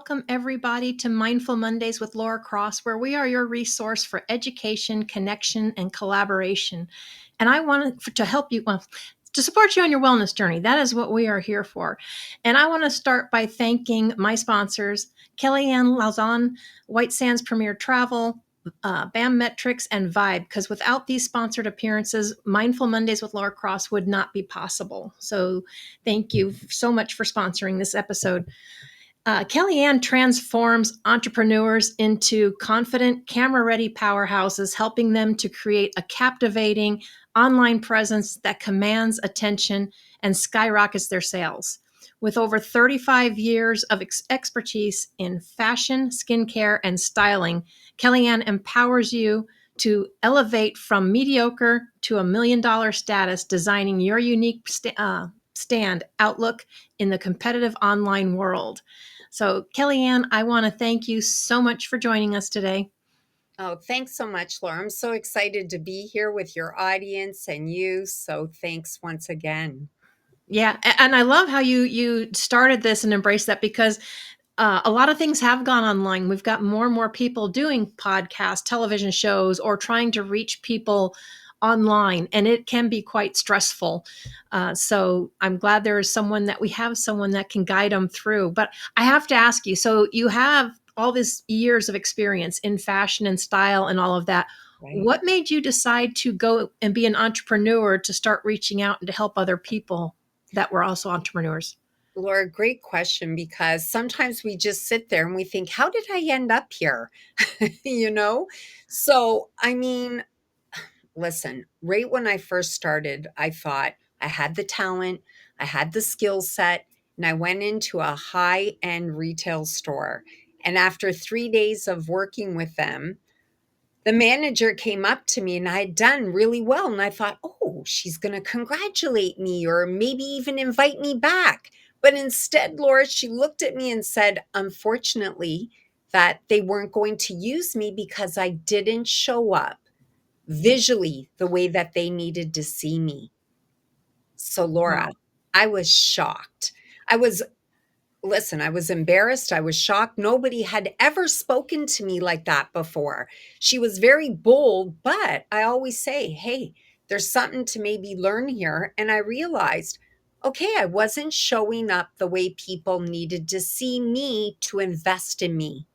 welcome everybody to Mindful Mondays with Laura Cross, where we are your resource for education, connection, and collaboration. And I want to help you, to support you on your wellness journey. That is what we are here for. And I want to start by thanking my sponsors, Kelly Lauzon, White Sands Premier Travel, BAM Metrics, and Vibe, because without these sponsored appearances, Mindful Mondays with Laura Cross would not be possible. So thank you so much for sponsoring this episode. Kellyanne transforms entrepreneurs into confident, camera-ready powerhouses, helping them to create a captivating online presence that commands attention and skyrockets their sales. With over 35 years of expertise in fashion, skincare, and styling, Kellyanne empowers you to elevate from mediocre to $1 million status, designing your unique stand outlook in the competitive online world. So, Kellyanne, I want to thank you so much for joining us today. Oh, thanks so much, Laura. I'm so excited to be here with your audience and you. So thanks once again. Yeah, and I love how you started this and embraced that, because a lot of things have gone online. We've got more and more people doing podcasts, television shows, or trying to reach people online, and it can be quite stressful. So I'm glad there is we have someone that can guide them through. But I have to ask you, so you have all these years of experience in fashion and style and all of that. Right. What made you decide to go and be an entrepreneur, to start reaching out and to help other people that were also entrepreneurs? Laura, great question, because sometimes we just sit there and we think, how did I end up here? you know? So, I mean, listen, right when I first started, I thought I had the talent, I had the skill set, and I went into a high end retail store. And after 3 days of working with them, the manager came up to me and I had done really well. And I thought, oh, she's going to congratulate me or maybe even invite me back. But instead, Laura, she looked at me and said, unfortunately, that they weren't going to use me because I didn't show up visually the way that they needed to see me. So, Laura, Wow. I was shocked. I was Listen, I was embarrassed. I was shocked. Nobody had ever spoken to me like that before. She was very bold, but I always say, hey, there's something to maybe learn here. And I realized, okay, I wasn't showing up the way people needed to see me to invest in me.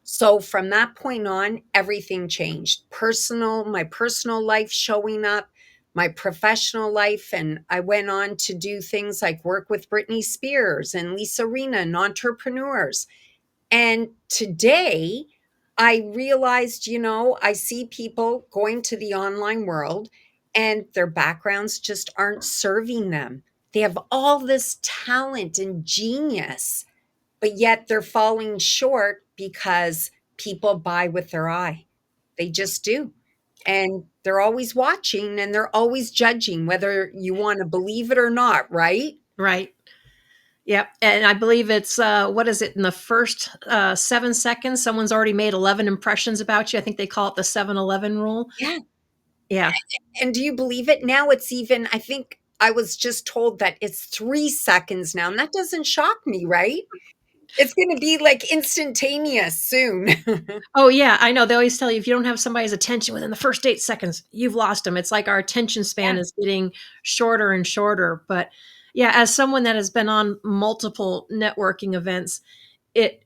So from that point on, everything changed. My personal life showing up, my professional life. And I went on to do things like work with Britney Spears and Lisa Rinna and entrepreneurs. And today I realized, I see people going to the online world and their backgrounds just aren't serving them. They have all this talent and genius, but yet they're falling short because people buy with their eye. They just do. And they're always watching and they're always judging, whether you want to believe it or not, right? Right. Yep. And I believe it's, what is it? In the first 7 seconds, someone's already made 11 impressions about you. I think they call it the 7-Eleven rule. Yeah. Yeah. And do you believe it? Now it's even, I think I was just told that it's 3 seconds now. And that doesn't shock me, right? It's going to be like instantaneous soon. Oh, yeah. I know. They always tell you, if you don't have somebody's attention within the first 8 seconds, you've lost them. It's like our attention Yeah. span is getting shorter and shorter. But yeah, as someone that has been on multiple networking events, it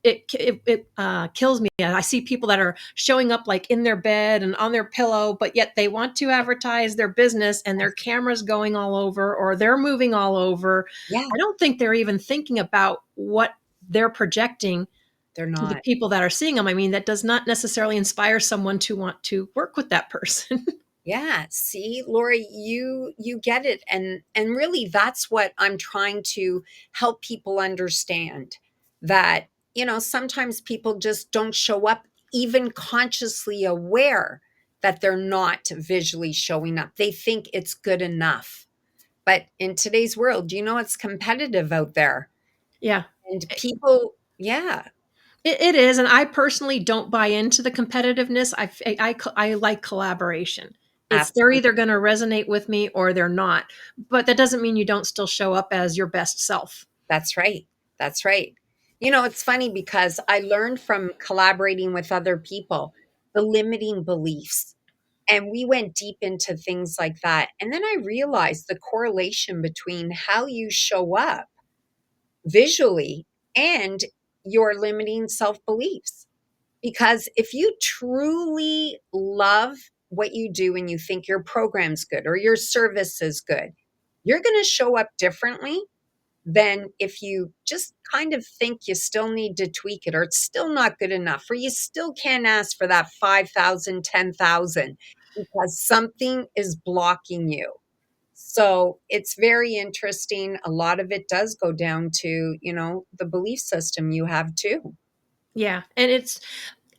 kills me. I see people that are showing up like in their bed and on their pillow, but yet they want to advertise their business and their cameras going all over or they're moving all over. Yeah. I don't think they're even thinking about what they're projecting They're to the not. people that are seeing them. I mean, that does not necessarily inspire someone to want to work with that person. Yeah, see, Lori, you get it. And really that's what I'm trying to help people understand, that, sometimes people just don't show up even consciously aware that they're not visually showing up. They think it's good enough. But in today's world, it's competitive out there. Yeah, And people, yeah, it is. And I personally don't buy into the competitiveness. I like collaboration. It's they're either absolutely. going to resonate with me or they're not. But that doesn't mean you don't still show up as your best self. That's right. That's right. It's funny because I learned from collaborating with other people the limiting beliefs. And we went deep into things like that. And then I realized the correlation between how you show up visually and your limiting self beliefs. Because if you truly love what you do and you think your program's good or your service is good, you're going to show up differently than if you just kind of think you still need to tweak it or it's still not good enough or you still can't ask for that 5,000, 10,000 because something is blocking you. So it's very interesting. A lot of it does go down to, the belief system you have too. Yeah, and it's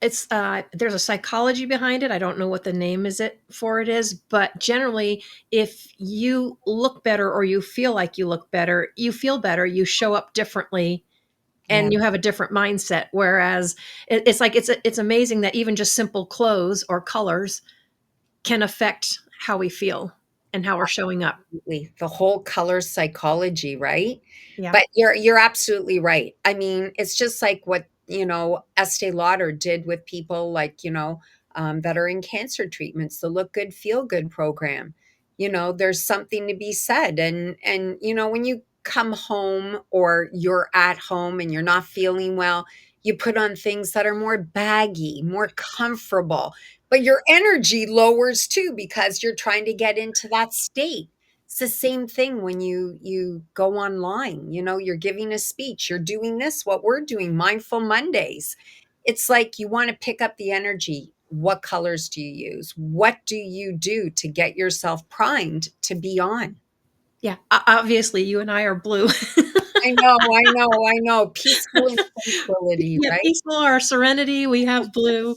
there's a psychology behind it. I don't know what the name is, but generally, if you look better or you feel like you look better, you feel better, you show up differently, Yeah. and you have a different mindset. Whereas it's like it's amazing that even just simple clothes or colors can affect how we feel and how we're showing up. Absolutely. The whole color psychology, right? Yeah. But you're absolutely right. I mean, it's just like what, Estee Lauder did with people like, that are in cancer treatments, the Look Good, Feel Good program. There's something to be said. And when you come home or you're at home and you're not feeling well, you put on things that are more baggy, more comfortable, but your energy lowers too because you're trying to get into that state. It's the same thing when you go online, you're giving a speech, you're doing this, what we're doing, Mindful Mondays. It's like you want to pick up the energy. What colors do you use? What do you do to get yourself primed to be on? Yeah. Obviously, you and I are blue. I know, I know, I know. Peaceful and tranquility, Yeah, right? peaceful or serenity, we have blue,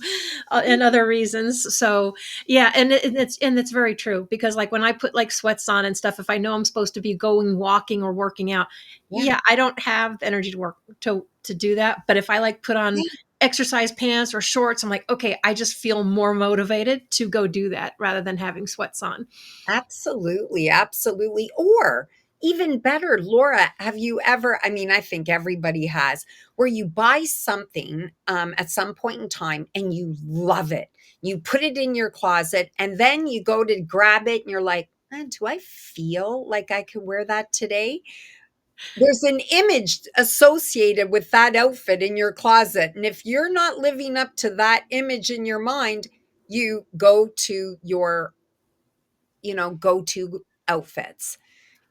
and other reasons. So, yeah, and it's very true because, like, when I put, like, sweats on and stuff, if I know I'm supposed to be going walking or working out, Yeah. yeah, I don't have the energy to work to do that, but if I, like, put on exercise pants or shorts, I'm like, "Okay, I just feel more motivated to go do that rather than having sweats on." Absolutely, absolutely. Or even better, Laura, have you ever, I mean, I think everybody has, where you buy something at some point in time and you love it. You put it in your closet and then you go to grab it and you're like, do I feel like I could wear that today? There's an image associated with that outfit in your closet. And if you're not living up to that image in your mind, you go to your go-to outfits.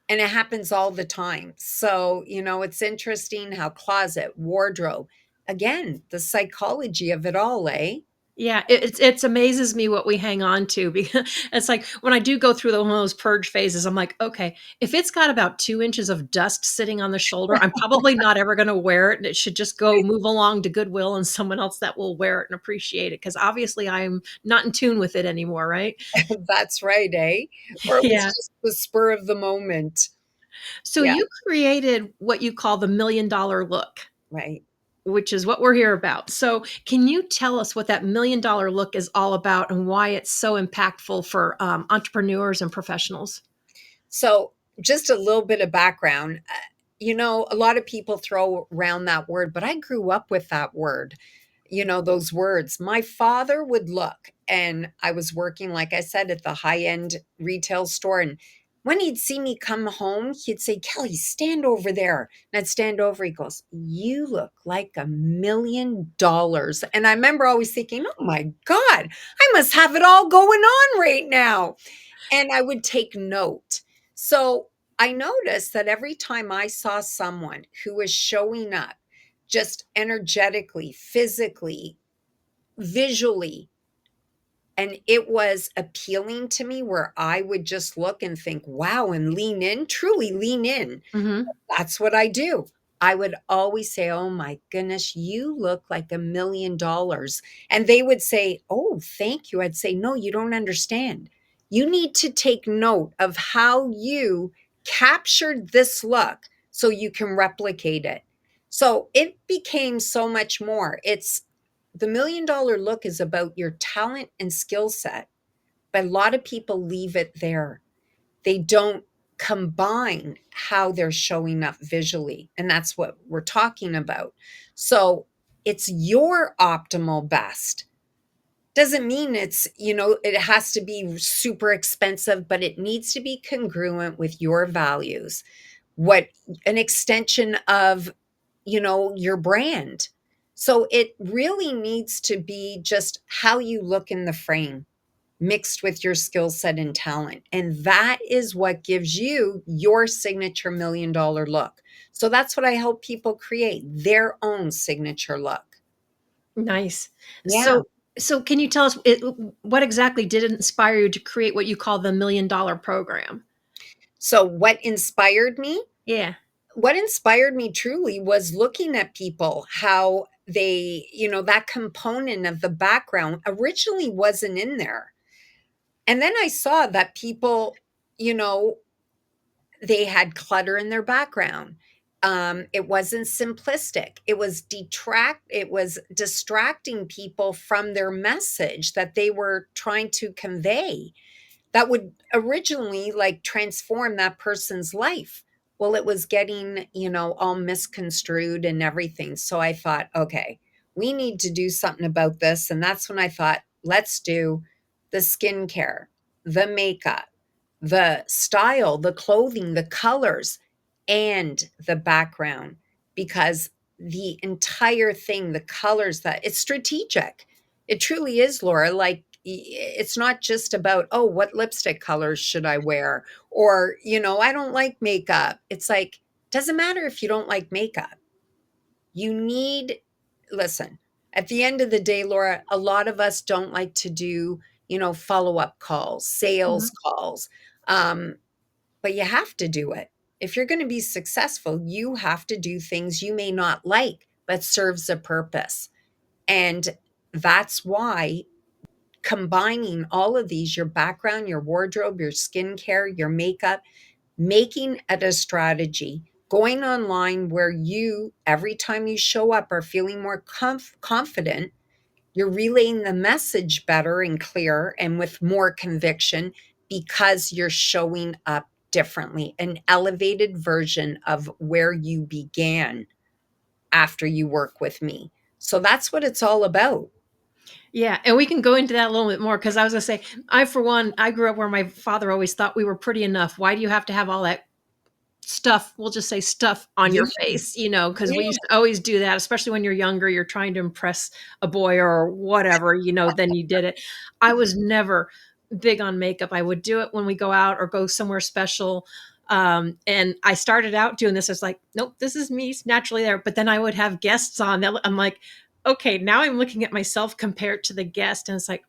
And it happens all the time. So, it's interesting how closet, wardrobe, again, the psychology of it all, eh? Yeah, it's amazes me what we hang on to because it's like when I do go through one of those purge phases, I'm like, okay, if it's got about 2 inches of dust sitting on the shoulder, I'm probably not ever going to wear it, and it should just go move along to Goodwill and someone else that will wear it and appreciate it because obviously I'm not in tune with it anymore, right? That's right, eh? Or it was Yeah. just the spur of the moment. So Yeah, you created what you call the $1 million look, right. which is what we're here about. So, can you tell us what that $1 million look is all about and why it's so impactful for entrepreneurs and professionals? So, just a little bit of background. A lot of people throw around that word, but I grew up with that word, those words. My father would look, and I was working, like I said, at the high end retail store. And when he'd see me come home, he'd say, Kelly, stand over there. And I'd stand over. He goes, you look like $1 million. And I remember always thinking, oh my God, I must have it all going on right now. And I would take note. So I noticed that every time I saw someone who was showing up just energetically, physically, visually, and it was appealing to me where I would just look and think, wow, and lean in, truly lean in. Mhm. That's what I do. I would always say, "Oh my goodness, you look like $1 million." And they would say, "Oh, thank you." I'd say, "No, you don't understand. You need to take note of how you captured this look so you can replicate it." So it became so much more. It's the $1 million look is about your talent and skill set, but a lot of people leave it there. They don't combine how they're showing up visually. And that's what we're talking about. So it's your optimal best. Doesn't mean it's, it has to be super expensive, but it needs to be congruent with your values. What an extension of, your brand. So it really needs to be just how you look in the frame mixed with your skill set and talent. And that is what gives you your signature $1 million look. So that's what I help people create their own signature look. Nice. Yeah. So can you tell us what exactly did it inspire you to create what you call the $1 million program? So what inspired me? Yeah. What inspired me truly was looking at people, how they, that component of the background originally wasn't in there. And then I saw that people, you know, they had clutter in their background. It wasn't simplistic. It was distracting people from their message that they were trying to convey, that would originally like transform that person's life. Well, it was getting, all misconstrued and everything. So I thought, okay, we need to do something about this. And that's when I thought, let's do the skincare, the makeup, the style, the clothing, the colors, and the background, because the entire thing, the colors, that it's strategic. It truly is, Laura. Like, it's not just about, oh, what lipstick colors should I wear? Or, I don't like makeup. It's like, doesn't matter if you don't like makeup. You need, listen, at the end of the day, Laura, a lot of us don't like to do, follow up calls, sales Mhm. calls. Um, but you have to do it. If you're going to be successful, you have to do things you may not like, but serves a purpose. And that's why combining all of these, your background, your wardrobe, your skincare, your makeup, making it a strategy, going online where you, every time you show up, are feeling more confident. You're relaying the message better and clearer and with more conviction because you're showing up differently, an elevated version of where you began after you work with me. So that's what it's all about. Yeah, and we can go into that a little bit more because I was gonna say, I for one, I grew up where my father always thought we were pretty enough. Why do you have to have all that stuff? We'll just say stuff on your Yeah, face, because we yeah, used to always do that, especially when you're younger. You're trying to impress a boy or whatever, then you did it. I was never big on makeup. I would do it when we go out or go somewhere special. And I started out doing this. It's like, nope, this is me naturally there. But then I would have guests on that. I'm like, okay, now I'm looking at myself compared to the guest. And it's like,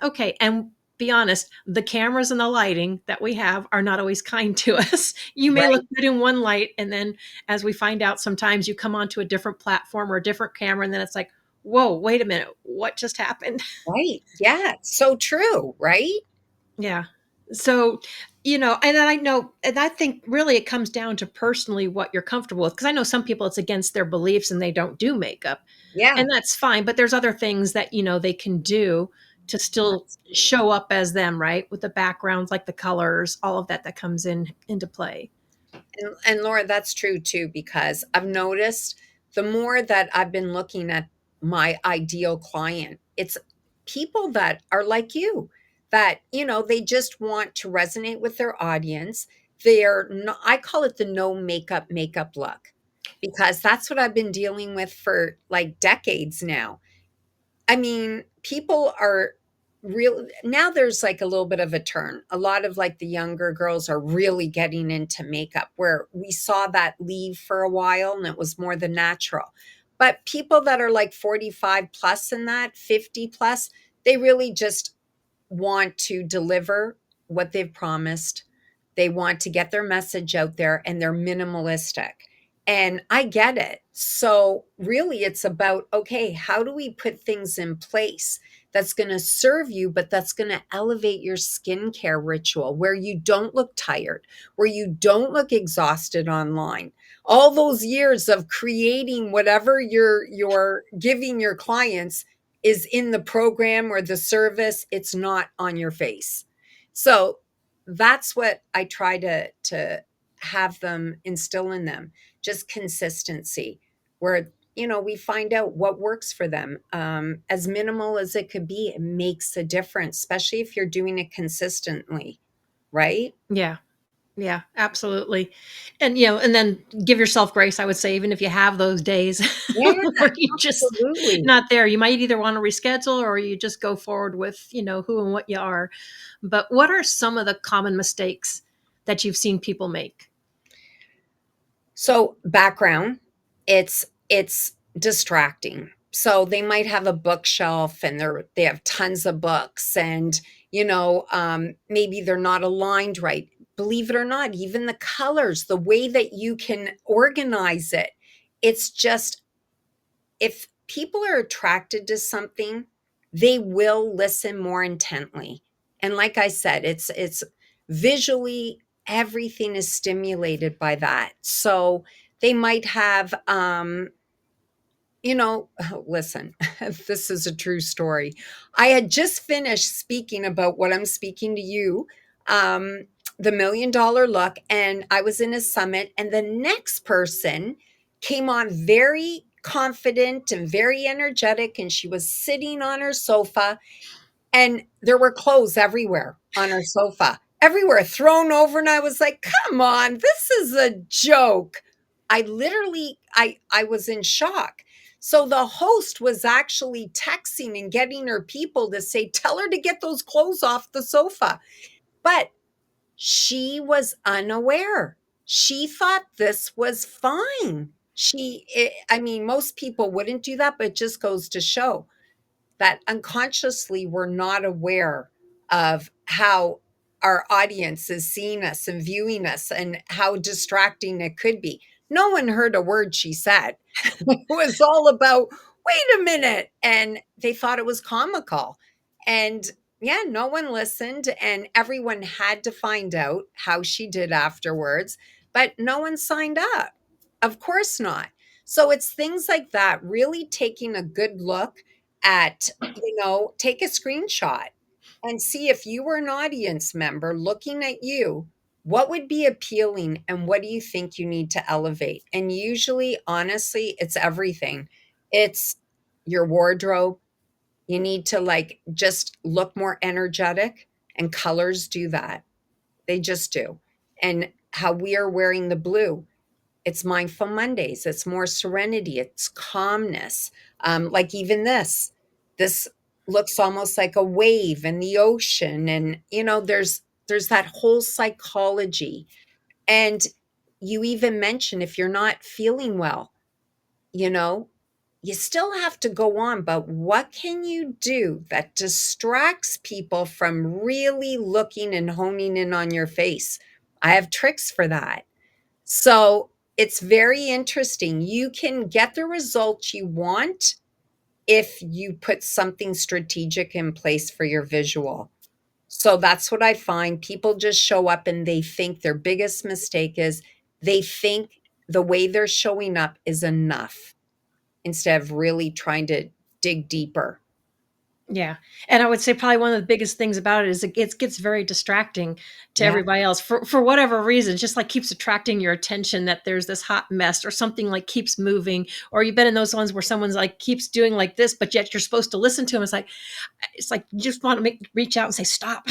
okay. And be honest, the cameras and the lighting that we have are not always kind to us. You may look right, good in one light. And then as we find out, sometimes you come onto a different platform or a different camera. And then it's like, whoa, wait a minute. What just happened? right. Yeah, so true, right? Yeah. So, and I know, and I think really it comes down to personally what you're comfortable with. Cause I know some people it's against their beliefs and they don't do makeup, Yeah, and that's fine. But there's other things that, they can do to still absolutely. show up as them, right? With the backgrounds, like the colors, all of that that comes into play. And Laura, that's true too, because I've noticed the more that I've been looking at my ideal client, it's people that are like you, that, they just want to resonate with their audience. They're not, I call it the no makeup look, because that's what I've been dealing with for like decades now. I mean, people are real now. There's like a little bit of a turn. A lot of like the younger girls are really getting into makeup, where we saw that leave for a while and it was more the natural. But people that are like 45 plus and that 50 plus, they really just want to deliver what they've promised. They want to get their message out there and they're minimalistic. And I get it. So, really, it's about, okay, how do we put things in place that's going to serve you, but that's going to elevate your skincare ritual where you don't look tired, where you don't look exhausted online. All those years of creating whatever you're giving your clients is in the program or the service, it's not on your face. So, that's what I try to have them instill in them, just consistency, where we find out what works for them. As minimal as it could be, it makes a difference, especially if you're doing it consistently, right? Yeah. Yeah, absolutely. And and then give yourself grace, I would say, even if you have those days Yeah, where you just absolutely. not there. You might either want to reschedule or you just go forward with, who and what you are. But what are some of the common mistakes that you've seen people make? So background, it's distracting. So they might have a bookshelf and they have tons of books, and maybe they're not aligned right. Believe it or not, even the colors, the way that you can organize it, it's just, if people are attracted to something, they will listen more intently. And like I said, it's visually, everything is stimulated by that. So they might have listen, this is a true story. I had just finished speaking about what I'm speaking to you, um, the $1 million look, and I was in a summit, and the next person came on very confident and very energetic, and she was sitting on her sofa, and there were clothes everywhere on her sofa, everywhere thrown over, and I was like, "Come on, this is a joke." I was in shock. So the host was actually texting and getting her people to say, "Tell her to get those clothes off the sofa." But she was unaware. She thought this was fine. I mean, most people wouldn't do that, but it just goes to show that unconsciously we're not aware of how our audience is seeing us and viewing us and how distracting it could be. No one heard a word she said. It was all about, wait a minute. And they thought it was comical. And yeah, no one listened, and everyone had to find out how she did afterwards, but no one signed up. Of course not. So it's things like that, really taking a good look at, take a screenshot and see, if you were an audience member looking at you, what would be appealing and what do you think you need to elevate? And usually, honestly, it's everything. It's your wardrobe. You need to like just look more energetic, and colors do that. They just do. And how we are wearing the blue, it's Mindful Mondays. It's more serenity. It's calmness. Like even this looks almost like a wave in the ocean, and there's that whole psychology. And you even mention, if you're not feeling well, you know, you still have to go on, but what can you do that distracts people from really looking and honing in on your face? I have tricks for that. So it's very interesting. You can get the results you want if you put something strategic in place for your visual. So that's what I find. People just show up and they think their biggest mistake is they think the way they're showing up is enough instead of really trying to dig deeper. Yeah. And I would say probably one of the biggest things about it is it gets very distracting to Yeah. everybody else for whatever reason. It just like keeps attracting your attention that there's this hot mess or something like keeps moving. Or you've been in those ones where someone's like keeps doing like this, but yet you're supposed to listen to them. It's like you just want to reach out and say stop.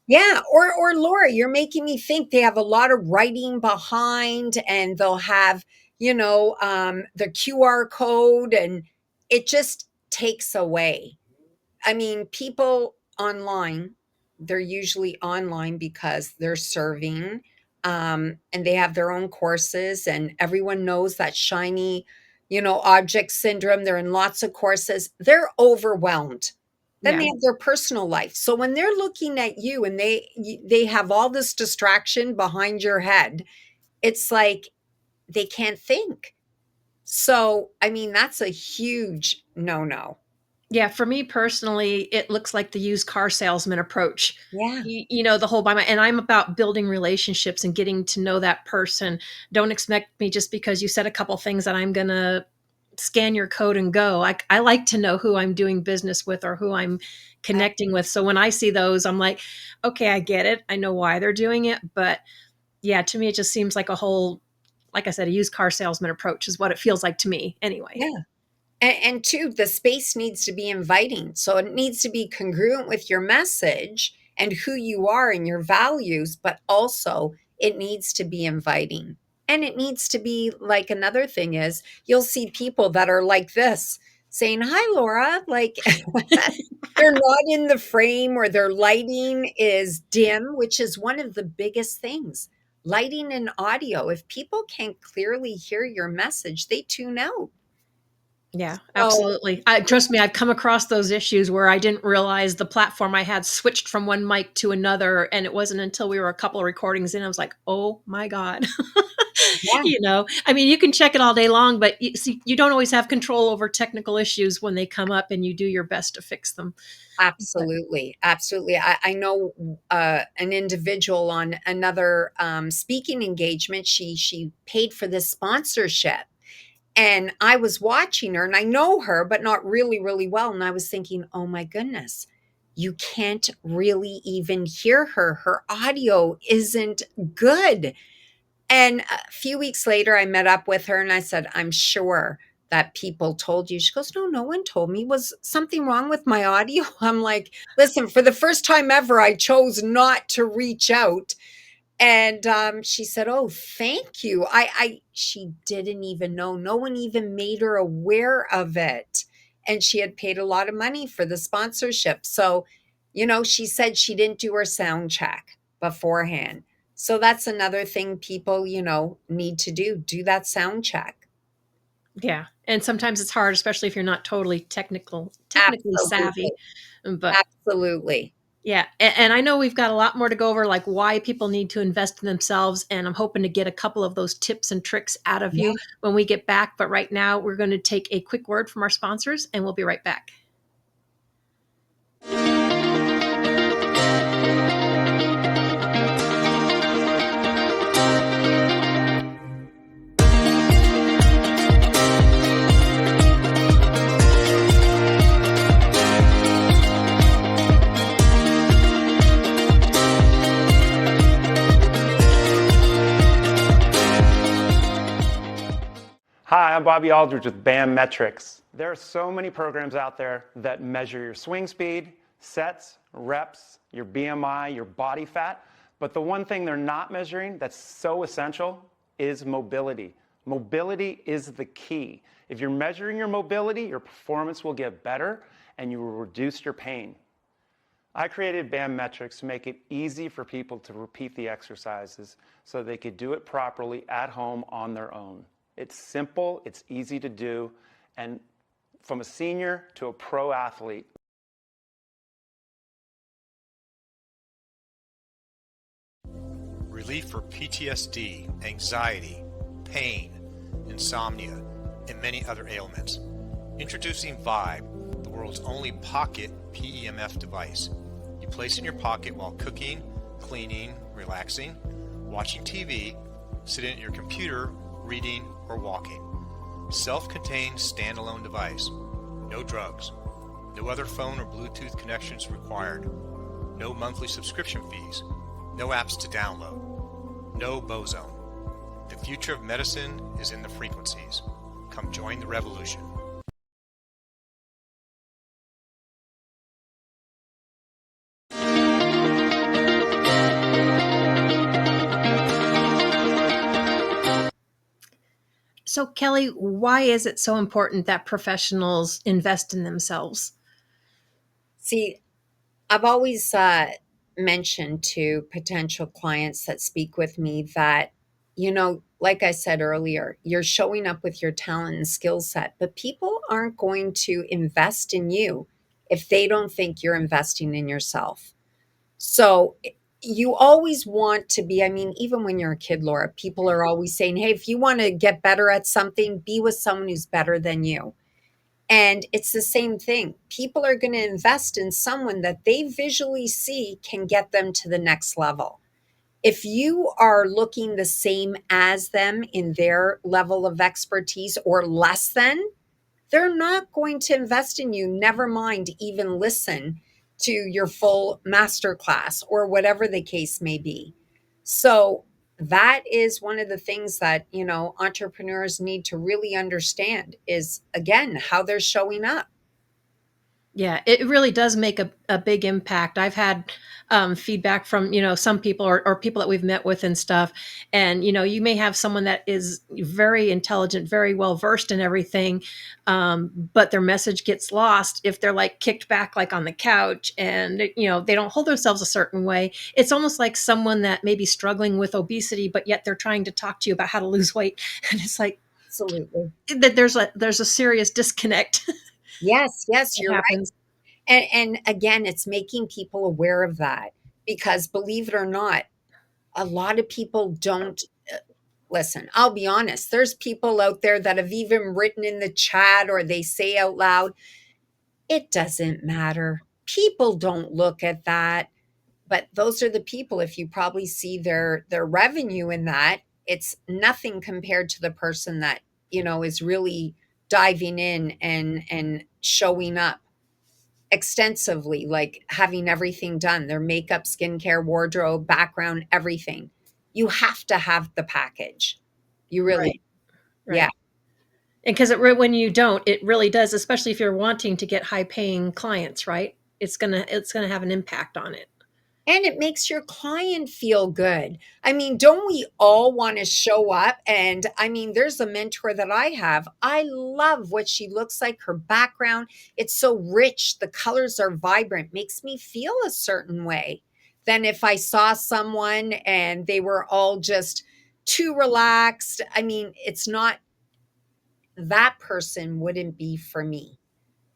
Yeah, or Laura, you're making me think they have a lot of writing behind, and they'll have, the QR code, and it just takes away. I mean, people online, they're usually online because they're serving, and they have their own courses, and everyone knows that shiny, object syndrome. They're in lots of courses. They're overwhelmed. Then they Yeah. have their personal life. So when they're looking at you and they have all this distraction behind your head, it's like they can't think. So, I mean, that's a huge no-no. Yeah, for me personally, it looks like the used car salesman approach. Yeah. The whole and I'm about building relationships and getting to know that person. Don't expect me just because you said a couple things that I'm going to scan your code and go. I like to know who I'm doing business with or who I'm connecting with. So when I see those, I'm like, okay, I get it. I know why they're doing it. But yeah, to me, it just seems like a whole, like I said, a used car salesman approach is what it feels like to me anyway. Yeah. And two, the space needs to be inviting. So it needs to be congruent with your message and who you are and your values, but also it needs to be inviting. And it needs to be like another thing is you'll see people that are like this saying, "Hi, Laura." Like they're not in the frame or their lighting is dim, which is one of the biggest things. Lighting and audio. If people can't clearly hear your message, they tune out. Yeah, So, absolutely. Trust me, I've come across those issues where I didn't realize the platform I had switched from one mic to another. And it wasn't until we were a couple of recordings in, I was like, oh my God. yeah. I mean, you can check it all day long, but you see, you don't always have control over technical issues when they come up and you do your best to fix them. But Absolutely, absolutely. I know an individual on another speaking engagement. She paid for this sponsorship, and I was watching her, and I know her, but not really, really well. And I was thinking, oh my goodness, you can't really even hear her. Her audio isn't good. And a few weeks later, I met up with her and I said, I'm sure that people told you. She goes, no, no one told me. Was something wrong with my audio? I'm like, listen, for the first time ever, I chose not to reach out. And she said, oh, thank you. She didn't even know. No one even made her aware of it. And she had paid a lot of money for the sponsorship. So, she said she didn't do her sound check beforehand. So that's another thing people, need to do that sound check. yeah, and sometimes it's hard, especially if you're not totally technically savvy. Absolutely. But Absolutely. yeah, and I know we've got a lot more to go over, like why people need to invest in themselves. And I'm hoping to get a couple of those tips and tricks out of Yeah. you when we get back. But right now, we're going to take a quick word from our sponsors, and we'll be right back. Hi, I'm Bobby Aldridge with BAM Metrics. There are so many programs out there that measure your swing speed, sets, reps, your BMI, your body fat, but the one thing they're not measuring that's so essential is mobility. Mobility is the key. If you're measuring your mobility, your performance will get better and you will reduce your pain. I created BAM Metrics to make it easy for people to repeat the exercises so they could do it properly at home on their own. It's simple, it's easy to do, and from a senior to a pro athlete. Relief for PTSD, anxiety, pain, insomnia, and many other ailments. Introducing Vibe, the world's only pocket PEMF device. You place in your pocket while cooking, cleaning, relaxing, watching TV, sitting at your computer, reading, or walking. Self-contained standalone device. No drugs. No other phone or Bluetooth connections required. No monthly subscription fees. No apps to download. No Bozone. The future of medicine is in the frequencies. Come join the revolution. So, Kelly, why is it so important that professionals invest in themselves? See, I've always mentioned to potential clients that speak with me that, like I said earlier, you're showing up with your talent and skill set, but people aren't going to invest in you if they don't think you're investing in yourself. So you always want to be, I mean, even when you're a kid, Laura, people are always saying, hey, if you want to get better at something, be with someone who's better than you. And it's the same thing. People are going to invest in someone that they visually see can get them to the next level. If you are looking the same as them in their level of expertise or less than, they're not going to invest in you, never mind even listen to your full master class or whatever the case may be. So that is one of the things that, entrepreneurs need to really understand is, again, how they're showing up. Yeah, it really does make a big impact. I've had feedback from, some people or people that we've met with and stuff. And, you may have someone that is very intelligent, very well versed in everything, but their message gets lost if they're like kicked back, like on the couch, and, they don't hold themselves a certain way. It's almost like someone that may be struggling with obesity, but yet they're trying to talk to you about how to lose weight. And it's like Absolutely. that there's a serious disconnect Yes, yes, that you're right. happens. And again, it's making people aware of that because believe it or not, a lot of people don't listen. I'll be honest, there's people out there that have even written in the chat or they say out loud, it doesn't matter. People don't look at that. But those are the people, if you probably see their revenue in that, it's nothing compared to the person that, is really diving in and showing up extensively, like having everything done, their makeup, skincare, wardrobe, background, everything. You have to have the package. You really, Right. yeah. Right. And because when you don't, it really does, especially if you're wanting to get high paying clients, right? It's gonna have an impact on it. And it makes your client feel good. I mean, don't we all want to show up? And I mean, there's a mentor that I have. I love what she looks like, her background. It's so rich. The colors are vibrant, makes me feel a certain way than if I saw someone and they were all just too relaxed. I mean, it's not, that person wouldn't be for me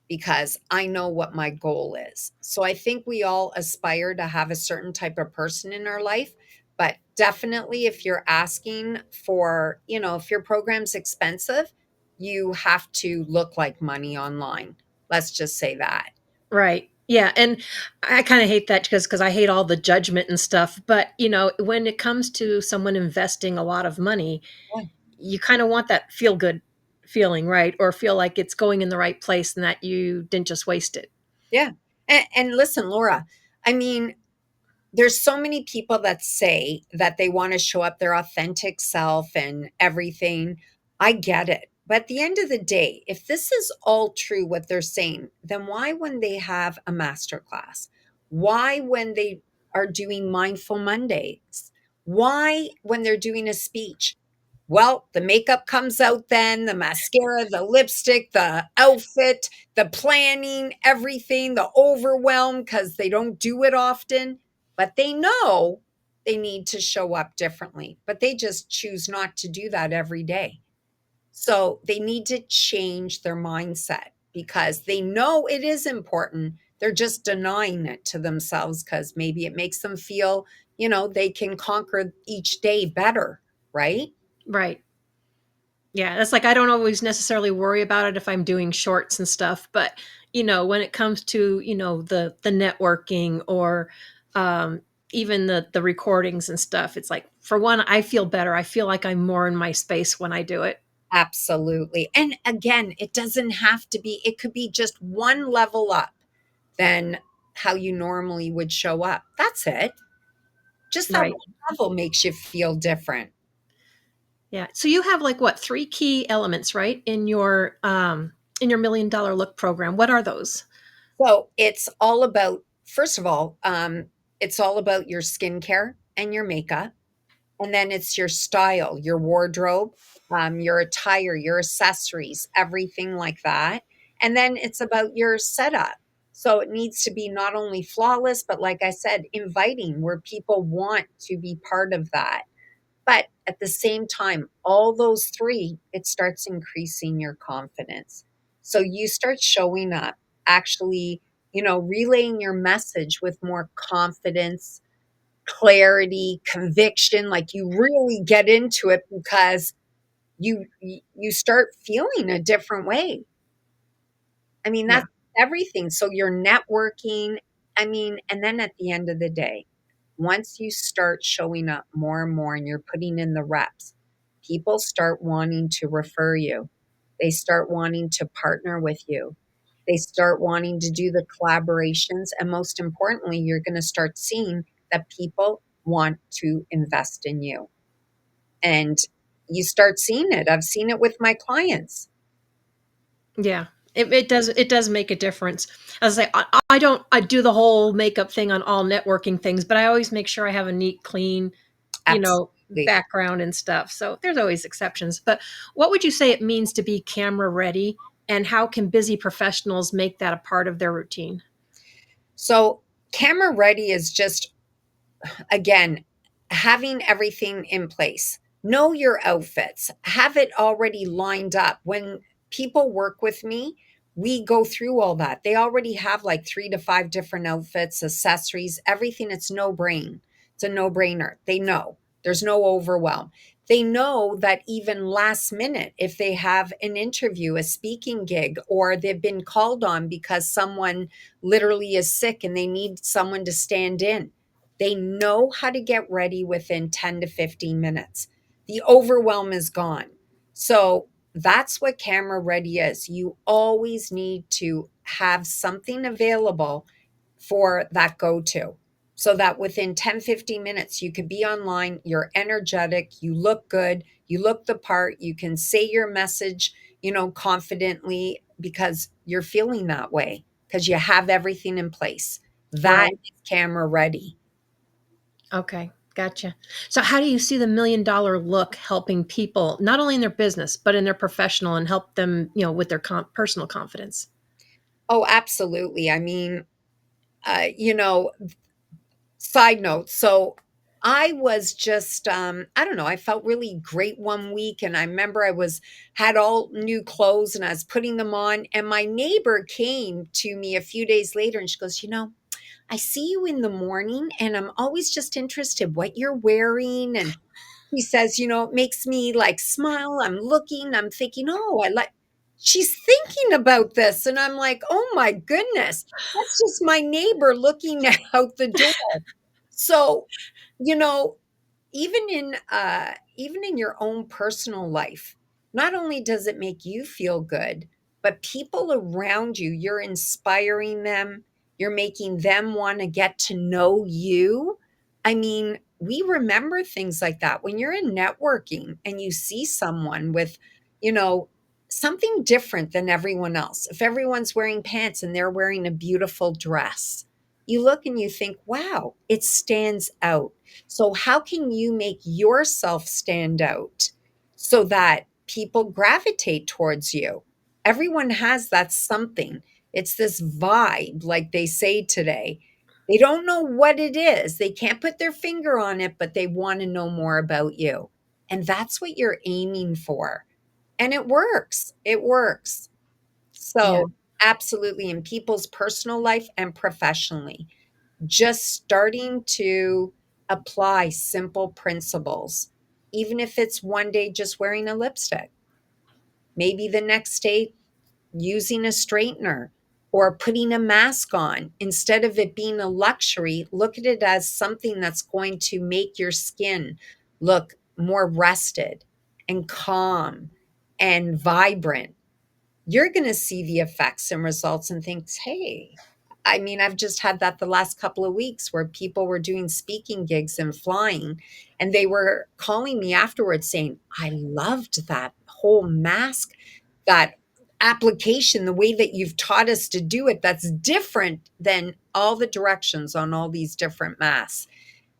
because I know what my goal is. So I think we all aspire to have a certain type of person in our life. But definitely, if you're asking for, if your program's expensive, you have to look like money online. Let's just say that. Right. Yeah. And I kind of hate that because I hate all the judgment and stuff. But, when it comes to someone investing a lot of money, Yeah. you kind of want that feel good feeling, right? Or feel like it's going in the right place and that you didn't just waste it. Yeah. And listen, Laura, I mean, there's so many people that say that they want to show up their authentic self and everything. I get it. But at the end of the day, if this is all true, what they're saying, then why, when they have a masterclass, why, when they are doing Mindful Mondays, why, when they're doing a speech, well, the makeup comes out then, the mascara, the lipstick, the outfit, the planning, everything, the overwhelm because they don't do it often, but they know they need to show up differently, but they just choose not to do that every day. So they need to change their mindset because they know it is important. They're just denying it to themselves because maybe it makes them feel, they can conquer each day better, right? Right. Yeah, that's like I don't always necessarily worry about it if I'm doing shorts and stuff, but when it comes to, the networking or even the recordings and stuff, it's like for one, I feel better. I feel like I'm more in my space when I do it. Absolutely. And again, it doesn't have to be, it could be just one level up than how you normally would show up. That's it. Just that Right. one level makes you feel different. Yeah. So you have like what, three key elements, right? In your $1 million look program. What are those? So it's all about, first of all, it's all about your skincare and your makeup. And then it's your style, your wardrobe, your attire, your accessories, everything like that. And then it's about your setup. So it needs to be not only flawless, but like I said, inviting where people want to be part of that. But at the same time, all those three, it starts increasing your confidence. So you start showing up, actually, relaying your message with more confidence, clarity, conviction, like you really get into it because you start feeling a different way. I mean, Yeah. that's everything. So you're networking, I mean, and then at the end of the day, once you start showing up more and more and you're putting in the reps, people start wanting to refer you. They start wanting to partner with you. They start wanting to do the collaborations. And most importantly, you're going to start seeing that people want to invest in you. And you start seeing it. I've seen it with my clients. Yeah. It does make a difference. As I say, I do the whole makeup thing on all networking things, but I always make sure I have a neat, clean, Absolutely. background and stuff. So there's always exceptions. But what would you say it means to be camera ready, and how can busy professionals make that a part of their routine? So, camera ready is just, again, having everything in place. Know your outfits, have it already lined up. When people work with me, we go through all that. They already have like 3 to 5 different outfits, accessories, everything. It's no brain. It's a no brainer. They know there's no overwhelm. They know that even last minute, if they have an interview, a speaking gig, or they've been called on because someone literally is sick and they need someone to stand in, they know how to get ready within 10 to 15 minutes. The overwhelm is gone. So that's what camera ready is. You always need to have something available for that go to, so that within 10, 15 minutes, you could be online, you're energetic, you look good, you look the part, you can say your message, confidently because you're feeling that way because you have everything in place. That Right. is camera ready. Okay. Gotcha. So how do you see the $1 million look helping people not only in their business but in their professional, and help them, with their personal confidence? Oh, absolutely. I mean, uh, you know, side note. So I was just, I don't know, I felt really great one week. And I remember had all new clothes and I was putting them on. And my neighbor came to me a few days later and she goes, I see you in the morning and I'm always just interested what you're wearing. And he says, it makes me like smile. I'm looking, I'm thinking, oh, she's thinking about this. And I'm like, oh my goodness, that's just my neighbor looking out the door. So, you know, even in your own personal life, not only does it make you feel good, but people around you, you're inspiring them, you're making them want to get to know you. I mean, we remember things like that when you're in networking and you see someone with, you know something different than everyone else. If everyone's wearing pants and they're wearing a beautiful dress, you look and you think, wow, it stands out. So, how can you make yourself stand out so that people gravitate towards you? Everyone has that something. It's this vibe, like they say today. They don't know what it is. They can't put their finger on it, but they want to know more about you. And that's what you're aiming for. And it works. It works. Yeah. So, absolutely, in people's personal life and professionally, just starting to apply simple principles, even if it's one day just wearing a lipstick, maybe the next day using a straightener or putting a mask on. Instead of it being a luxury, look at it as something that's going to make your skin look more rested and calm and vibrant. You're going to see the effects and results and think, hey, I mean, I've just had that the last couple of weeks where people were doing speaking gigs and flying, and they were calling me afterwards saying, I loved that whole mask, that application, the way that you've taught us to do it. That's different than all the directions on all these different masks.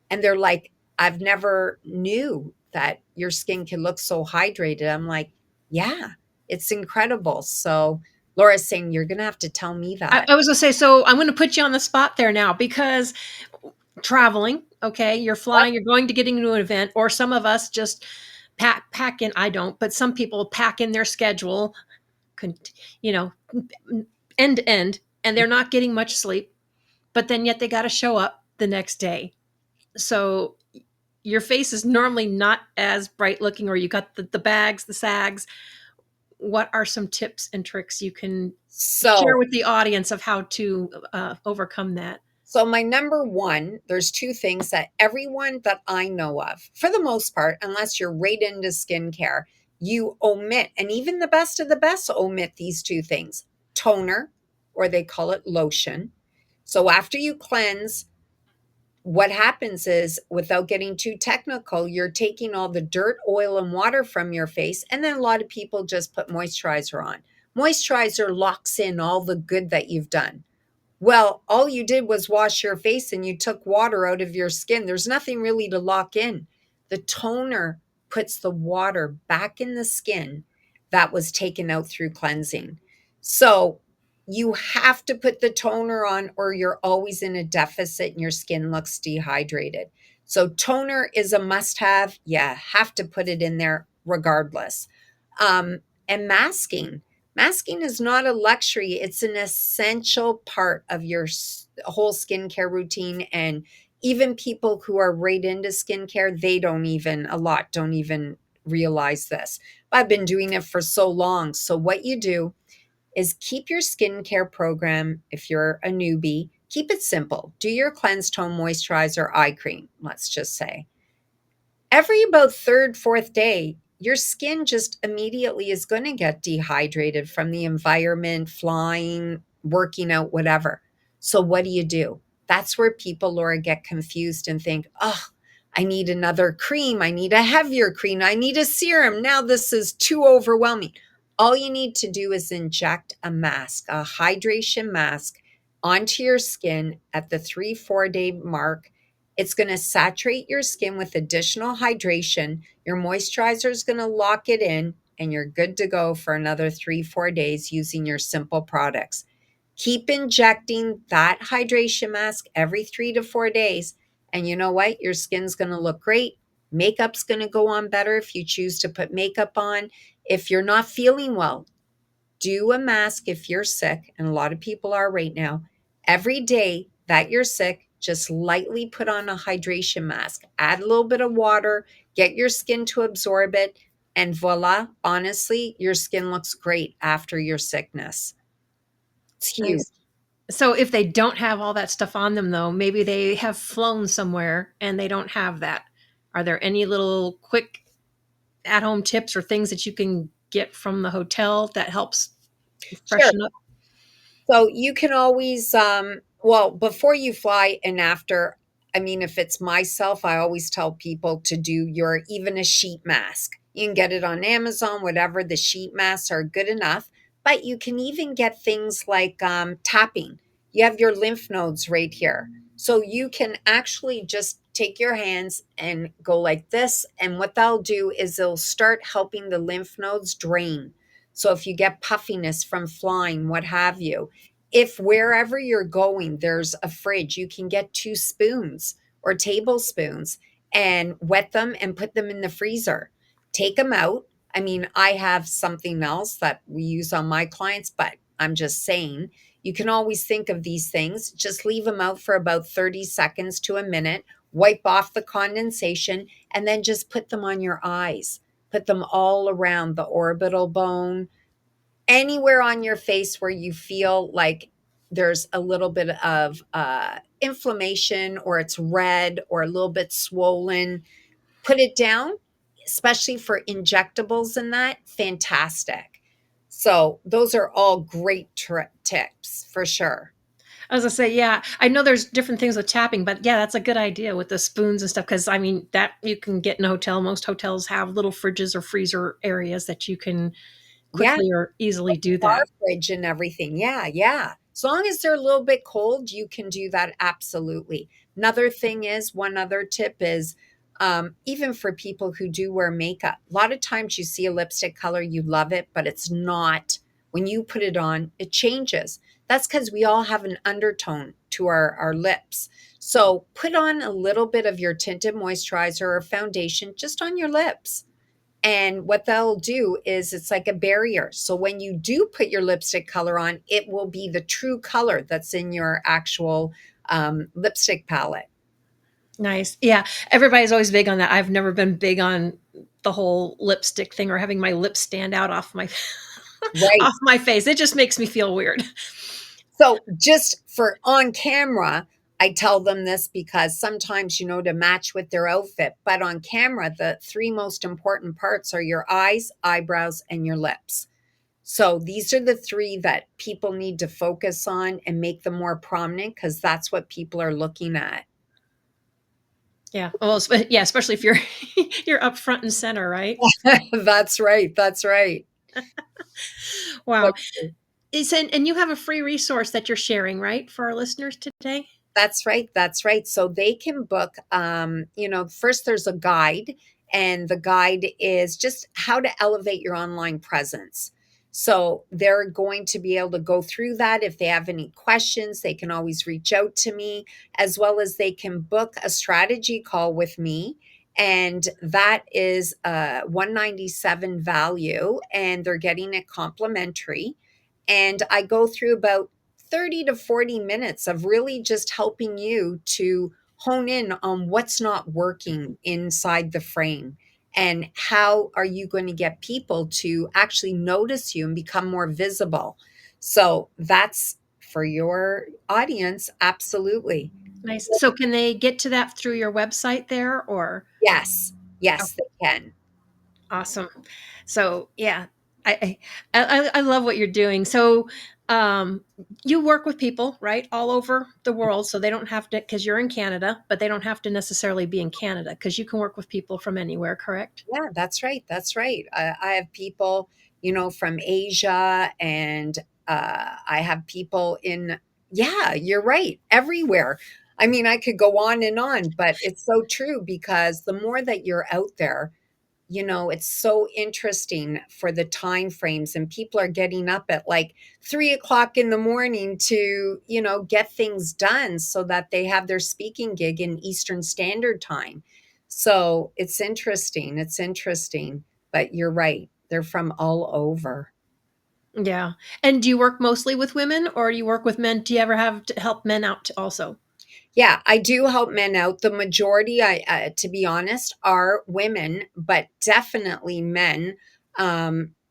And they're like, I've never knew that your skin can look so hydrated. I'm like, yeah, it's incredible. So Laura's saying, you're going to have to tell me I, that. I was gonna say, so I'm gonna put you on the spot there now, because traveling, okay, you're Yep. flying, you're going to getting to an event, or some of us just pack in. I don't, but some people pack in their schedule, you know, end to end, and they're not getting much sleep, but then yet they got to show up the next day. So your face is normally not as bright looking, or you got the bags, the sags. What are some tips and tricks you can share So, with the audience of how to overcome that? so my number one, there's two things that everyone that I know of, for the most part, unless you're right into skincare, you omit, and even the best of the best omit these two things: toner, or they call it lotion. So after you cleanse, what happens is, without getting too technical, you're taking all the dirt, oil, and water from your face. And then a lot of people just put moisturizer on. Moisturizer locks in all the good that you've done. Well, all you did was wash your face and you took water out of your skin. There's nothing really to lock in. The toner puts the water back in the skin that was taken out through cleansing. So you have to put the toner on, or you're always in a deficit and your skin looks dehydrated. So toner is a must have. You have to put it in there regardless. And masking. Masking is not a luxury. It's an essential part of your whole skincare routine. And even people who are right into skincare, a lot don't even realize this. I've been doing it for so long. So what you do is keep your skincare program, if you're a newbie, keep it simple. Do your cleanse, tone, moisturizer, eye cream, let's just say. Every about third, fourth day, your skin just immediately is going to get dehydrated from the environment, flying, working out, whatever. So what do? That's where people, Laura, get confused and think, oh, I need another cream. I need a heavier cream. I need a serum. Now this is too overwhelming. All you need to do is inject a mask, a hydration mask, onto your skin at the 3-4 day mark. It's going to saturate your skin with additional hydration. Your moisturizer is going to lock it in, and you're good to go for another 3-4 days using your simple products. Keep injecting that hydration mask every 3 to 4 days. And you know what? Your skin's going to look great. Makeup's going to go on better if you choose to put makeup on. If you're not feeling well, do a mask if you're sick, and a lot of people are right now. Every day that you're sick, just lightly put on a hydration mask. Add a little bit of water, get your skin to absorb it, and voila, honestly, your skin looks great after your sickness. It's huge. Nice. So if they don't have all that stuff on them, though, maybe they have flown somewhere and they don't have that. Are there any little quick at-home tips or things that you can get from the hotel that helps Sure. freshen up? So you can always, well, before you fly and after, I mean, if it's myself, I always tell people to do even a sheet mask. You can get it on Amazon, whatever. The sheet masks are good enough, but you can even get things like tapping. You have your lymph nodes right here. So you can actually just take your hands and go like this. And what they'll do is they'll start helping the lymph nodes drain. So if you get puffiness from flying, what have you, if wherever you're going, there's a fridge, you can get 2 spoons or tablespoons and wet them and put them in the freezer. Take them out. I mean, I have something else that we use on my clients, but I'm just saying, you can always think of these things. Just leave them out for about 30 seconds to a minute, wipe off the condensation, and then just put them on your eyes. Put them all around the orbital bone, anywhere on your face where you feel like there's a little bit of inflammation, or it's red or a little bit swollen. Put it down, especially for injectables and that. Fantastic. So those are all great tips for sure. I was gonna say, yeah, I know there's different things with tapping, but yeah, that's a good idea with the spoons and stuff. Because I mean, that you can get in a hotel. Most hotels have little fridges or freezer areas that you can Yeah, quickly or easily do bar that. fridge and everything. Yeah, yeah. As long as they're a little bit cold, you can do that. Absolutely. Another thing is, one other tip is, even for people who do wear makeup, a lot of times you see a lipstick color, you love it, but it's not. When you put it on, it changes. That's because we all have an undertone to our lips. So put on a little bit of your tinted moisturizer or foundation just on your lips. And what they'll do is, it's like a barrier. So when you do put your lipstick color on, it will be the true color that's in your actual lipstick palette. Nice. Yeah. Everybody's always big on that. I've never been big on the whole lipstick thing or having my lips stand out off my Right. off my face. It just makes me feel weird. So just for on camera, I tell them this because sometimes, to match with their outfit, but on camera, the three most important parts are your eyes, eyebrows, and your lips. So these are the three that people need to focus on and make them more prominent because that's what people are looking at. Yeah. Well, yeah, especially if you're you're up front and center, right? That's right. That's right. Wow. And you have a free resource that you're sharing, right, for our listeners today? That's right. That's right. So they can book, first there's a guide, and the guide is just how to elevate your online presence. So they're going to be able to go through that. If they have any questions, they can always reach out to me, as well as they can book a strategy call with me. And that is a 197 value, and they're getting it complimentary. And I go through about 30 to 40 minutes of really just helping you to hone in on what's not working inside the frame, and how are you going to get people to actually notice you and become more visible. So that's for your audience. Absolutely. Nice. So can they get to that through your website there or? Yes. Oh, Yes, they can. awesome. So yeah, I love what you're doing. So um, you work with people, right, all over the world. So they don't have to, because you're in Canada, but they don't have to necessarily be in Canada because you can work with people from anywhere, correct? Yeah, that's right. That's right. I have people, from Asia, and I have people in, yeah, you're right, everywhere. I mean, I could go on, but it's so true because the more that you're out there, it's so interesting for the time frames, and people are getting up at like 3 o'clock in the morning to, get things done so that they have their speaking gig in Eastern Standard Time. So it's interesting. It's interesting, but you're right. They're from all over. Yeah. And do you work mostly with women or do you work with men? Do you ever have to help men out also? Yeah, I do help men out. The majority, to be honest, are women, but definitely men.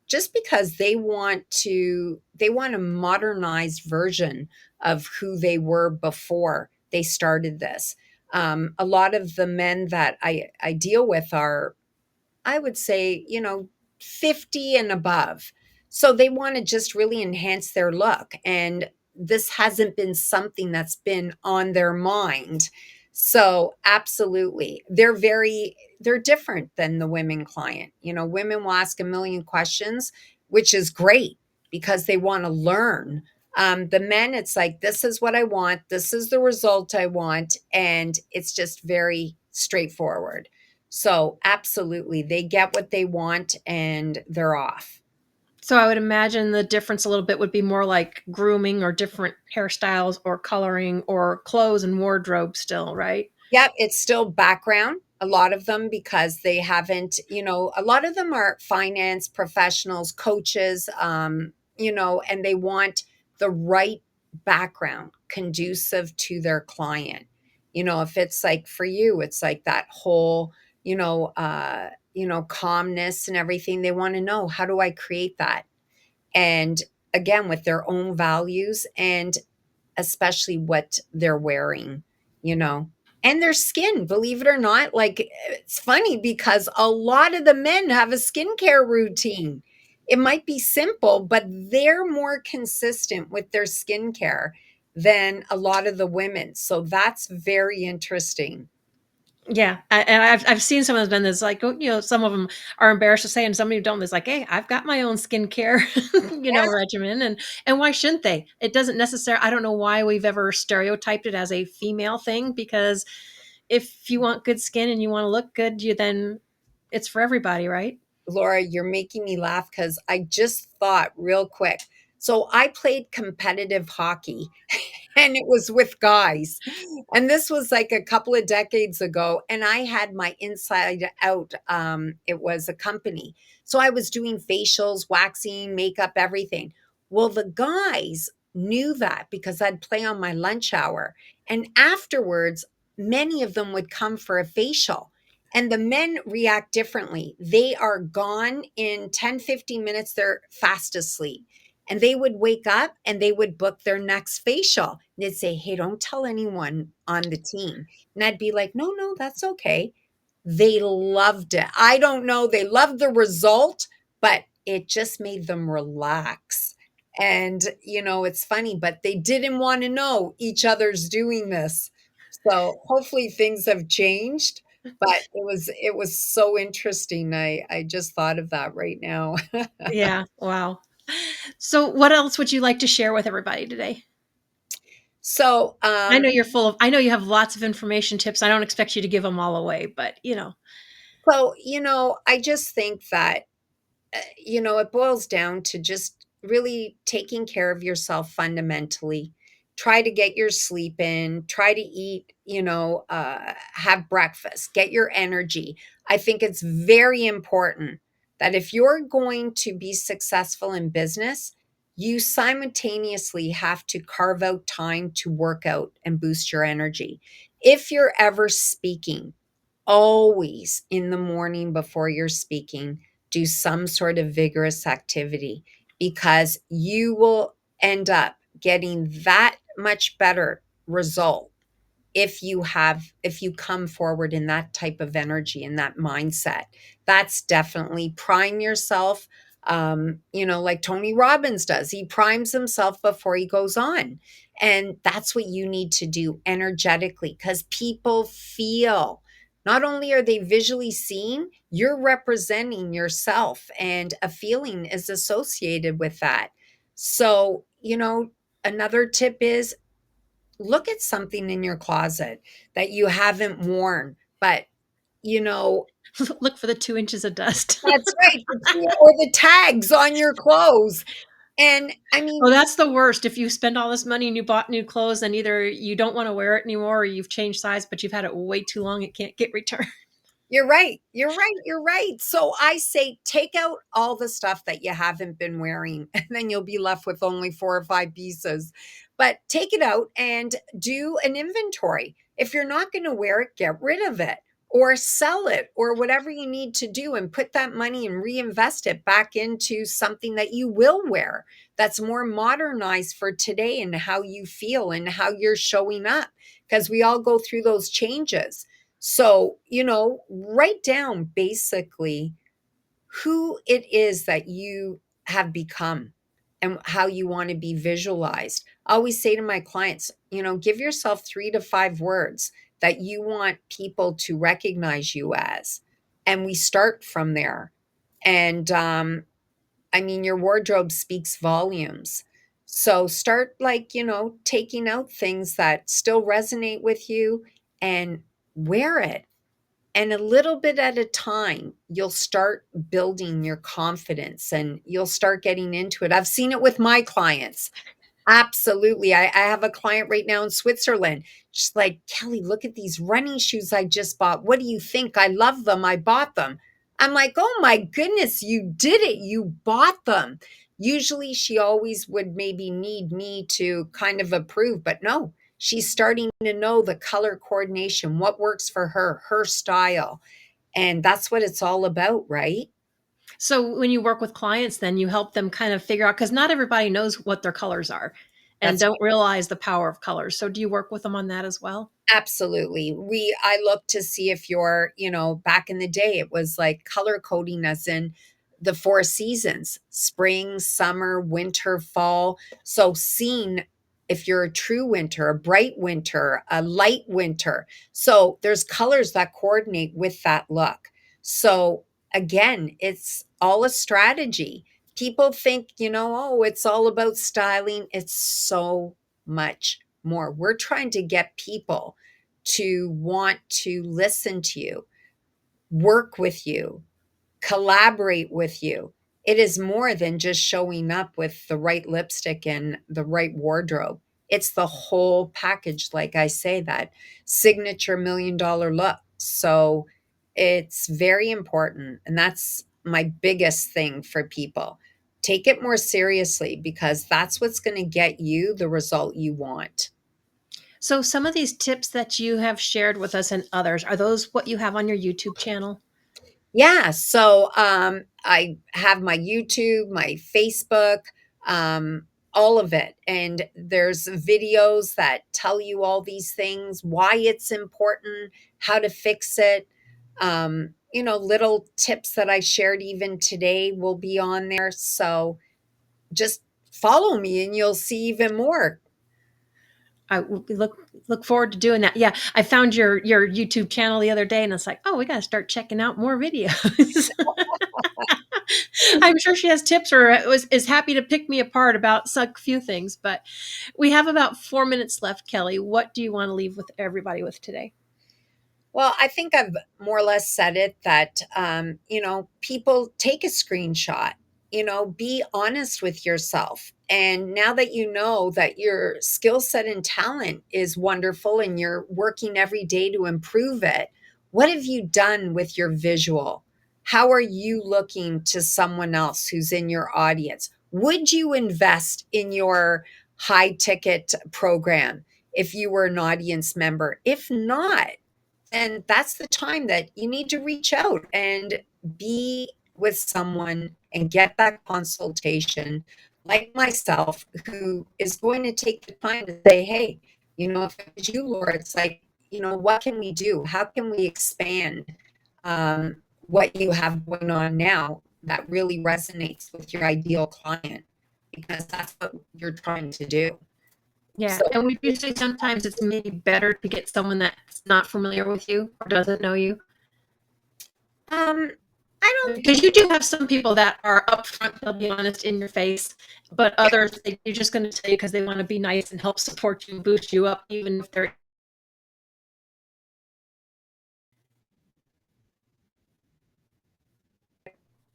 Just because they want a modernized version of who they were before they started this. A lot of the men that I deal with are, I would say, 50 and above. So they want to just really enhance their look. And this hasn't been something that's been on their mind. So absolutely. They're different than the women client. Women will ask a million questions, which is great because they want to learn. The men, it's like, this is what I want. This is the result I want. And it's just very straightforward. So, absolutely, they get what they want and they're off. So I would imagine the difference a little bit would be more like grooming or different hairstyles or coloring or clothes and wardrobe still, right? Yep, it's still background, a lot of them, because they haven't, a lot of them are finance professionals, coaches, and they want the right background conducive to their client. If it's like for you, it's like that whole, calmness and everything. They want to know, how do I create that? And again, with their own values, and especially what they're wearing, and their skin, believe it or not. Like, it's funny because a lot of the men have a skincare routine. It might be simple, but they're more consistent with their skincare than a lot of the women. So that's very interesting. Yeah, and I've seen some of them that's like, some of them are embarrassed to say, and some of them don't. It's like, hey, I've got my own skincare, Yes, regimen, and why shouldn't they? It doesn't necessarily. I don't know why we've ever stereotyped it as a female thing because if you want good skin and you want to look good, you then it's for everybody, right? Laura, you're making me laugh because I just thought real quick. So I played competitive hockey, and it was with guys. And this was like a couple of decades ago. And I had my inside out, it was a company. So I was doing facials, waxing, makeup, everything. Well, the guys knew that because I'd play on my lunch hour. And afterwards, many of them would come for a facial. And the men react differently. They are gone in 10, 15 minutes, they're fast asleep. And they would wake up and they would book their next facial. And they'd say, hey, don't tell anyone on the team. And I'd be like, no, no, that's okay. They loved it. I don't know. They loved the result, but it just made them relax. And, it's funny, but they didn't want to know each other's doing this. So hopefully things have changed, but it was so interesting. I just thought of that right now. Yeah. Wow. So, what else would you like to share with everybody today? So, I know you have lots of information tips. I don't expect you to give them all away, but I just think that it boils down to just really taking care of yourself fundamentally. Try to get your sleep in, try to eat, have breakfast, get your energy. I think it's very important that if you're going to be successful in business, you simultaneously have to carve out time to work out and boost your energy. If you're ever speaking, always in the morning before you're speaking, do some sort of vigorous activity, because you will end up getting that much better result if you come forward in that type of energy and that mindset. That's definitely prime yourself. Like Tony Robbins does, he primes himself before he goes on. And that's what you need to do energetically, because people feel. Not only are they visually seeing, you're representing yourself, and a feeling is associated with that. So, another tip is look at something in your closet that you haven't worn, but you know, look for the 2 inches of dust. that's right, or the tags on your clothes. And I Oh, mean, that's the worst. If you spend all this money and you bought new clothes and either you don't want to wear it anymore or you've changed size, but you've had it way too long, it can't get returned. you're right. You're right. You're right. So I say take out all the stuff that you haven't been wearing, and then you'll be left with only 4 or 5 pieces. But take it out and do an inventory. If you're not going to wear it, get rid of it or sell it or whatever you need to do, and put that money and reinvest it back into something that you will wear, that's more modernized for today and how you feel and how you're showing up, because we all go through those changes. So, write down basically who it is that you have become and how you want to be visualized. I always say to my clients, give yourself 3 to 5 words that you want people to recognize you as. And we start from there. And your wardrobe speaks volumes. So start, like, taking out things that still resonate with you and wear it. And a little bit at a time, you'll start building your confidence and you'll start getting into it. I've seen it with my clients. Absolutely. I have a client right now in Switzerland. She's like, Kelly, look at these running shoes I just bought. What do you think? I love them. I bought them. I'm like, oh my goodness, you did it. You bought them. Usually she always would maybe need me to kind of approve, but no, she's starting to know the color coordination, what works for her, her style. And that's what it's all about, right? So when you work with clients, then you help them kind of figure out, because not everybody knows what their colors are and That's don't realize the power of colors. So do you work with them on that as well? Absolutely. I look to see if you're, back in the day, it was like color coding as in the 4 seasons: spring, summer, winter, fall. So seeing if you're a true winter, a bright winter, a light winter. So there's colors that coordinate with that look. So again, it's all a strategy. People think, oh, it's all about styling. It's so much more. We're trying to get people to want to listen to you, work with you, collaborate with you. It is more than just showing up with the right lipstick and the right wardrobe. It's the whole package, like I say, that signature $1 million look. So it's very important. And that's my biggest thing for people. Take it more seriously, because that's what's going to get you the result you want. So some of these tips that you have shared with us and others, are those what you have on your YouTube channel? Yeah. So I have my YouTube, my Facebook. all of it. And there's videos that tell you all these things, why it's important, how to fix it. Little tips that I shared even today will be on there. So just follow me and you'll see even more. I look forward to doing that. Yeah, I found your YouTube channel the other day, and it's like, oh, we got to start checking out more videos. I'm sure she has tips or is happy to pick me apart about a few things. But we have about 4 minutes left, Kelly. What do you want to leave with everybody with today? Well, I think I've more or less said it that, people take a screenshot, be honest with yourself. And now that you know that your skill set and talent is wonderful and you're working every day to improve it, what have you done with your visual? How are you looking to someone else who's in your audience? Would you invest in your high ticket program if you were an audience member? If not, and that's the time that you need to reach out and be with someone and get that consultation, like myself, who is going to take the time to say, hey, if it was you, Laura, it's like, what can we do? How can we expand what you have going on now that really resonates with your ideal client? Because that's what you're trying to do. Yeah, So, and we do say sometimes it's maybe better to get someone that's not familiar with you or doesn't know you. I don't, Because you do have some people that are upfront, they'll be honest in your face, but others, they're just going to tell you because they want to be nice and help support you, boost you up, even if they're.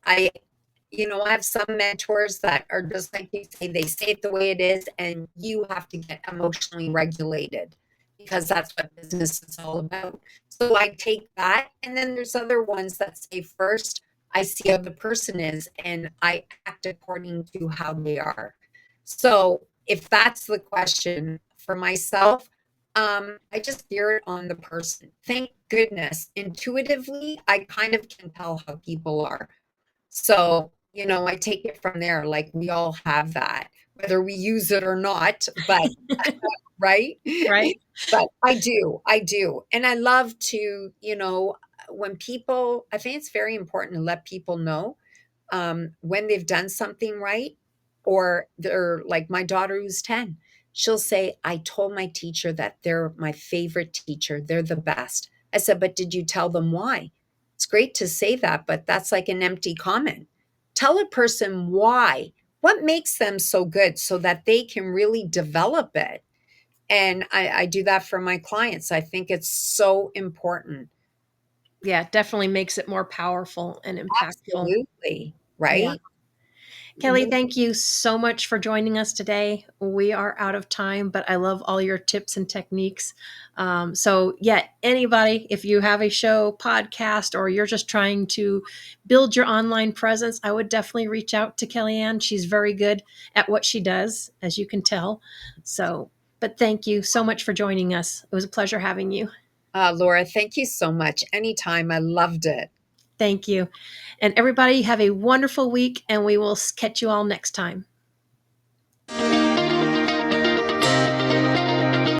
I I have some mentors that are just like you say it the way it is, and you have to get emotionally regulated because that's what business is all about. So I take that, and then there's other ones that say, first, I see how the person is, and I act according to how they are. So if that's the question for myself, I just gear it on the person. Thank goodness, intuitively, I kind of can tell how people are. So, I take it from there, like, we all have that, whether we use it or not, but right? Right? But I do, and I love to, when people I think it's very important to let people know, when they've done something right, or they're like my daughter who's 10, she'll say, "I told my teacher that they're my favorite teacher, they're the best." I said, "But did you tell them why?" It's great to say that, but that's like an empty comment. Tell a person why. What makes them so good so that they can really develop it? And I do that for my clients. I think it's so important. Yeah, definitely makes it more powerful and impactful. Absolutely. Yeah. Right? Kelly, Mhm. thank you so much for joining us today. We are out of time, but I love all your tips and techniques. So, yeah, anybody, if you have a show, podcast, or you're just trying to build your online presence, I would definitely reach out to Kellyanne. She's very good at what she does, as you can tell. So, but thank you so much for joining us. It was a pleasure having you. Laura, thank you so much. Anytime. I loved it. Thank you. And everybody, have a wonderful week, and we will catch you all next time.